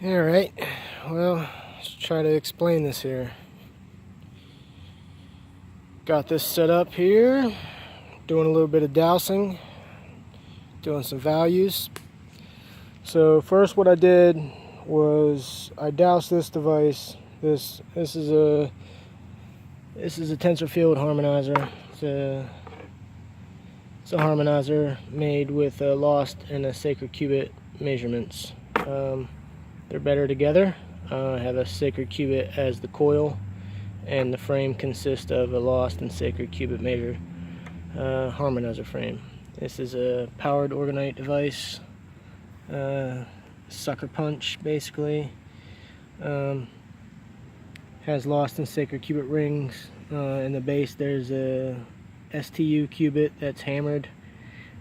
Alright, well, let's try to explain this here. Got this set up here, doing a little bit of dowsing, doing some values. So first what I did was I doused this device. This is a tensor field harmonizer. It's a harmonizer made with a lost and a sacred cubit measurements. They're better together. I have a sacred cubit as the coil, and the frame consists of a lost and sacred cubit measure harmonizer frame. This is a powered orgonite device, sucker punch basically. Has lost and sacred cubit rings. In the base there's a STU cubit that's hammered,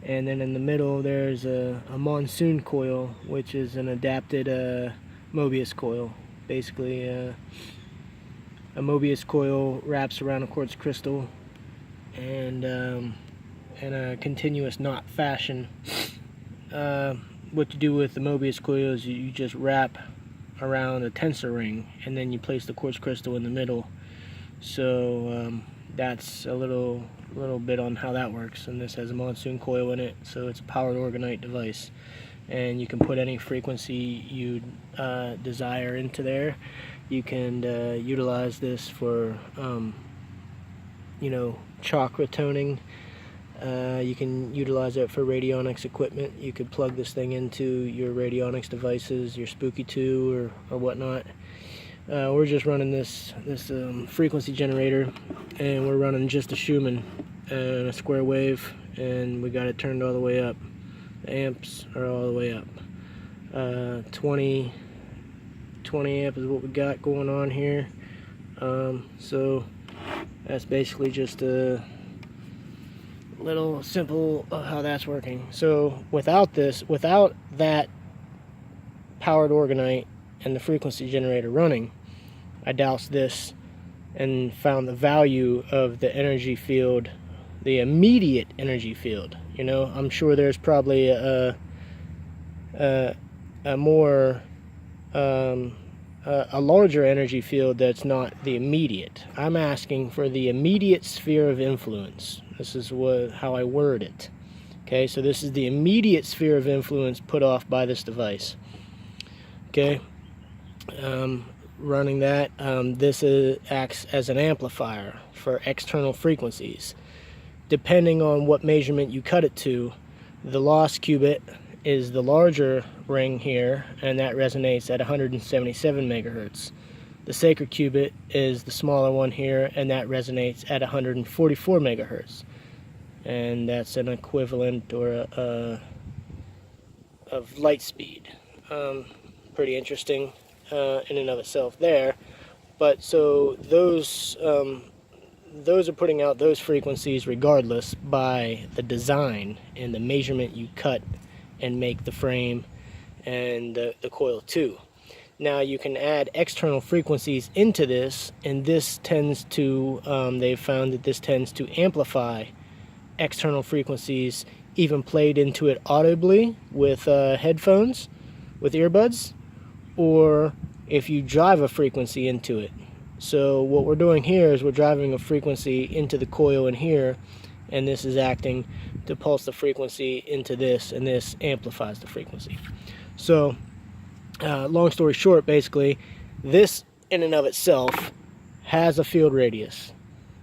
and then in the middle there's a monsoon coil, which is an adapted Mobius coil. Basically a Mobius coil wraps around a quartz crystal and in a continuous knot fashion. What you do with the Mobius coil is you just wrap around a tensor ring, and then you place the quartz crystal in the middle. So that's a little bit on how that works. And this has a monsoon coil in it, so it's a powered orgonite device, and you can put any frequency you desire into there. You can utilize this for chakra toning. You can utilize it for radionics equipment. You could plug this thing into your radionics devices, your Spooky 2 or whatnot. We're just running this frequency generator, and we're running just a Schumann and a square wave, and we got it turned all the way up. The amps are all the way up. 20 amp is what we got going on here. So that's basically just a little simple of how that's working. So without that powered orgonite and the frequency generator running, I doused this and found the value of the energy field, the immediate energy field. I'm sure there's probably a larger energy field that's not the immediate. I'm asking for the immediate sphere of influence. This is how I word it. Okay, so this is the immediate sphere of influence put off by this device. Okay, running that, this acts as an amplifier for external frequencies. Depending on what measurement you cut it to, the lost cubit is the larger ring here, and that resonates at 177 megahertz. The sacred cubit is the smaller one here, and that resonates at 144 megahertz. And that's an equivalent of light speed. Pretty interesting in and of itself there. But so those are putting out those frequencies regardless by the design and the measurement you cut and make the frame and the coil to. Now you can add external frequencies into this, and this tends to, they've found that this tends to amplify external frequencies, even played into it audibly with headphones, with earbuds, or if you drive a frequency into it. So what we're doing here is we're driving a frequency into the coil in here, and this is acting to pulse the frequency into this, and this amplifies the frequency. So long story short, basically, this in and of itself has a field radius.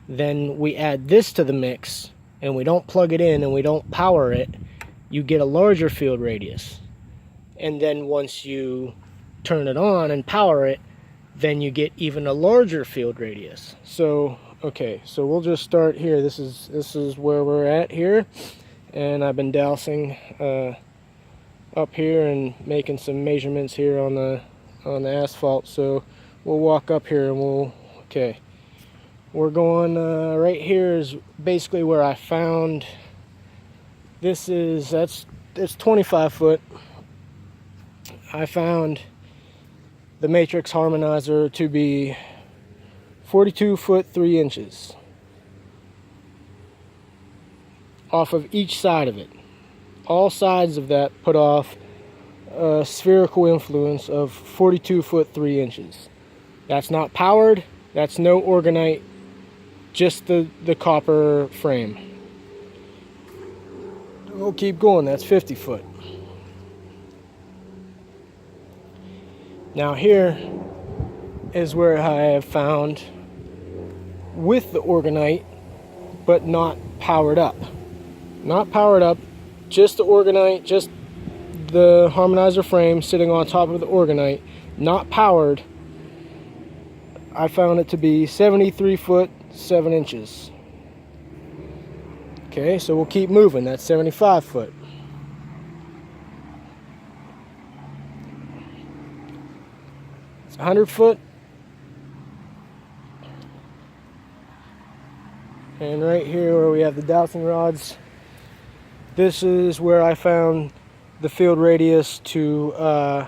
Then we add this to the mix, and we don't plug it in and we don't power it, you get a larger field radius. And then once you turn it on and power it, then you get even a larger field radius. So okay, so we'll just start here. This is where we're at here, and I've been dowsing up here and making some measurements here on the asphalt. So we'll walk up here and we're going right here is basically where I found it's 25 foot. I found the matrix harmonizer to be 42 foot 3 inches off of each side of it. All sides of that put off spherical influence of 42 foot 3 inches. That's not powered, that's no orgonite, just the copper frame. We'll keep going, that's 50 foot. Now here is where I have found with the orgonite, but not powered up. Not powered up, just the orgonite, just the harmonizer frame sitting on top of the orgonite, not powered. I found it to be 73 foot 7 inches. Okay, so we'll keep moving. That's 75 foot. It's 100 foot. And right here where we have the dowsing rods, this is where I found the field radius to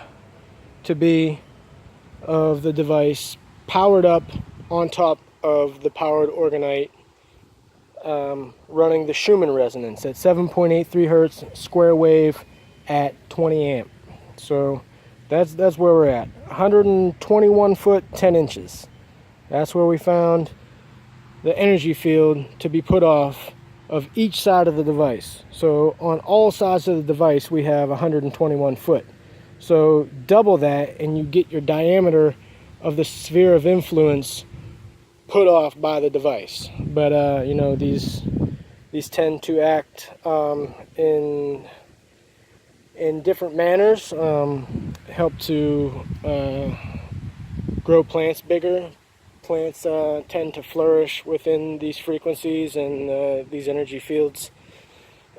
be of the device powered up on top of the powered orgonite, running the Schumann resonance at 7.83 hertz square wave at 20 amp. So that's where we're at. 121 foot 10 inches. That's where we found the energy field to be put off of each side of the device. So on all sides of the device we have 121 foot. So double that and you get your diameter of the sphere of influence put off by the device. But you know, these tend to act in different manners, help to grow plants bigger. Plants tend to flourish within these frequencies and these energy fields.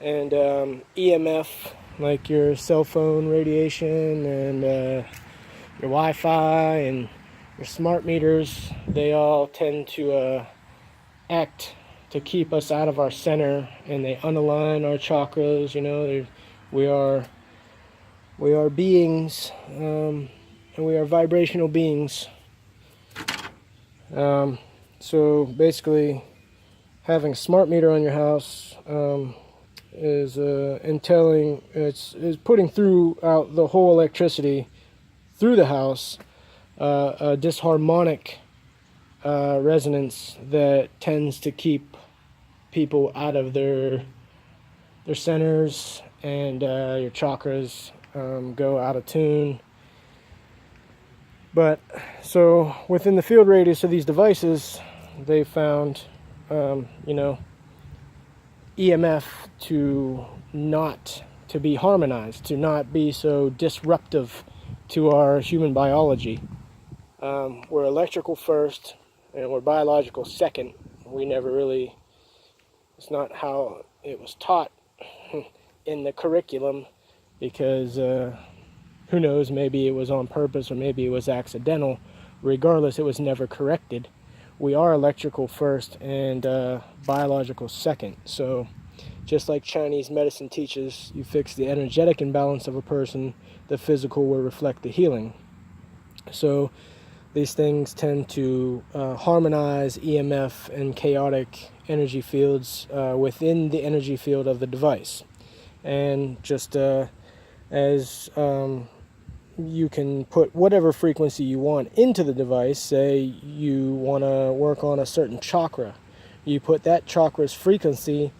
And EMF, like your cell phone radiation and your Wi-Fi and your smart meters, they all tend to act to keep us out of our center, and they unalign our chakras. You know, we are beings, and we are vibrational beings. So basically, having a smart meter on your house is entailing, is putting throughout the whole electricity through the house a disharmonic resonance that tends to keep people out of their centers, and your chakras go out of tune. But so within the field radius of these devices, they found you know, EMF to be harmonized, to not be so disruptive to our human biology. We're electrical first and we're biological second. We never really, it's not how it was taught in the curriculum, because who knows, maybe it was on purpose or maybe it was accidental. Regardless, it was never corrected. We are electrical first and biological second. So just like Chinese medicine teaches, you fix the energetic imbalance of a person, the physical will reflect the healing. So these things tend to harmonize EMF and chaotic energy fields within the energy field of the device. And just as you can put whatever frequency you want into the device. Say you want to work on a certain chakra. You put that chakra's frequency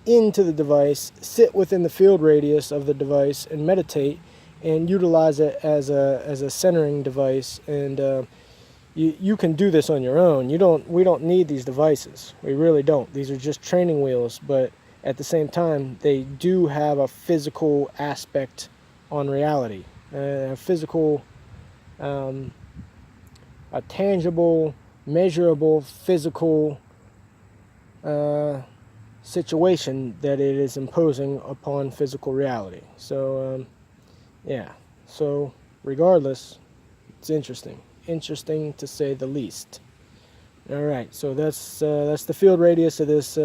into the device, sit within the field radius of the device, and meditate and utilize it as a centering device. And you can do this on your own. We don't need these devices. We really don't. These are just training wheels, but at the same time, they do have a physical aspect on reality. A physical, a tangible, measurable, physical situation that it is imposing upon physical reality. So, yeah. So, regardless, it's interesting to say the least. All right. So that's the field radius of this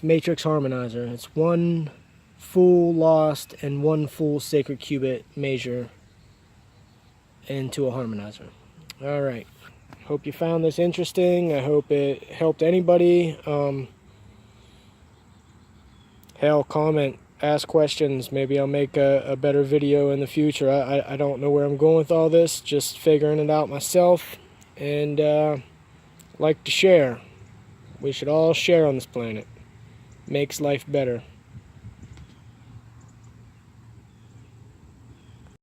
matrix harmonizer. It's one full lost and one full sacred cubit measure into a harmonizer. All right. Hope you found this interesting. I hope it helped anybody. Hell, comment ask questions. Maybe I'll make a better video in the future. I don't know where I'm going with all this, just figuring it out myself, and like to share. We should all share on this planet. Makes life better.